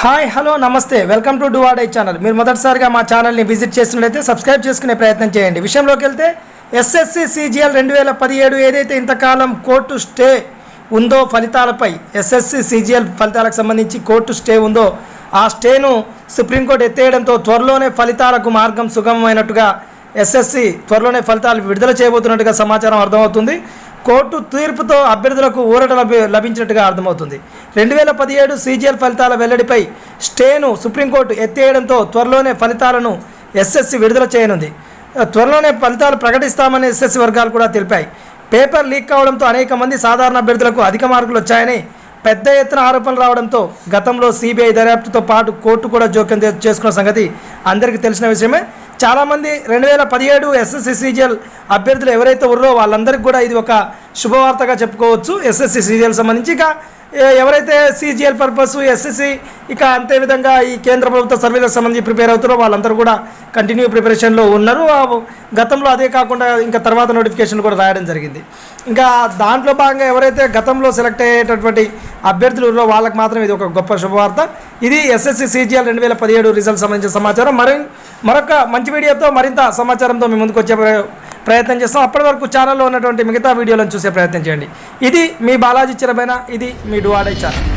Hi hello నమస్తే welcome to డూవాడై channel. మీరు మొదటిసారిగా మా ఛానల్ని విజిట్ చేసినట్లయితే సబ్స్క్రైబ్ చేసుకునే ప్రయత్నం చేయండి. విషయంలోకి వెళ్తే ఎస్ఎస్సి సిజిఎల్ 2017 ఏదైతే ఇంతకాలం కోర్టు స్టే ఉందో ఫలితాలపై ఎస్ఎస్సి సిజిఎల్ ఫలితాలకు సంబంధించి కోర్టు స్టే ఉందో ఆ స్టేను సుప్రీంకోర్టు ఎత్తేయడంతో త్వరలోనే ఫలితాలకు మార్గం సుగమమైనట్టుగా ఎస్ఎస్సి త్వరలోనే ఫలితాలు విడుదల చేయబోతున్నట్టుగా సమాచారం అర్థమవుతుంది. కోర్టు తీర్పుతో అభ్యర్థులకు ఊరట లభించినట్టుగా అర్థమవుతుంది. 2017 సిజిఎల్ ఫలితాల వెల్లడిపై స్టేను సుప్రీంకోర్టు ఎత్తేయడంతో త్వరలోనే ఫలితాలను ఎస్ఎస్సి విడుదల చేయనుంది. త్వరలోనే ఫలితాలు ప్రకటిస్తామని ఎస్ఎస్సి వర్గాలు కూడా తెలిపాయి. పేపర్ లీక్ కావడంతో అనేక మంది సాధారణ అభ్యర్థులకు అధిక మార్కులు వచ్చాయని పెద్ద ఎత్తున ఆరోపణలు రావడంతో గతంలో సిబిఐ దర్యాప్తుతో పాటు కోర్టు కూడా జోక్యం చేసుకున్న సంగతి అందరికీ తెలిసిన విషయమే. చాలామంది 2017 ఎస్ఎస్సి సిజిఎల్ అభ్యర్థులు ఎవరైతే ఉన్నారో వాళ్ళందరికీ కూడా ఇది ఒక శుభవార్తగా చెప్పుకోవచ్చు. ఎస్ఎస్సి సిజిఎల్ సంబంధించి ఇక ఎవరైతే సిజిఎల్ పర్పస్ ఎస్ఎస్సి ఇక అంతే విధంగా ఈ కేంద్ర ప్రభుత్వ సర్వీలకు సంబంధించి ప్రిపేర్ అవుతారో వాళ్ళందరూ కూడా కంటిన్యూ ప్రిపరేషన్లో ఉన్నారు. గతంలో అదే కాకుండా ఇంకా తర్వాత నోటిఫికేషన్ కూడా రాయడం జరిగింది. ఇంకా దాంట్లో భాగంగా ఎవరైతే గతంలో సెలెక్ట్ అయ్యేటటువంటి అభ్యర్థులు ఉన్నారో వాళ్ళకి మాత్రం ఇది ఒక గొప్ప శుభవార్త. ఇది ఎస్ఎస్సి సిజిఎల్ 2017 రిజల్ట్ సంబంధించిన సమాచారం. మరొక మంచి వీడియోతో మరింత సమాచారంతో మీ ముందుకు వచ్చే ప్రయత్నం చేస్తాం. అప్పటి వరకు ఛానల్లో ఉన్నటువంటి మిగతా వీడియోలను చూసే ప్రయత్నం చేయండి. ఇది మీ బాలాజీ చిరబైన, ఇది మీ డూవాడై ఛానల్.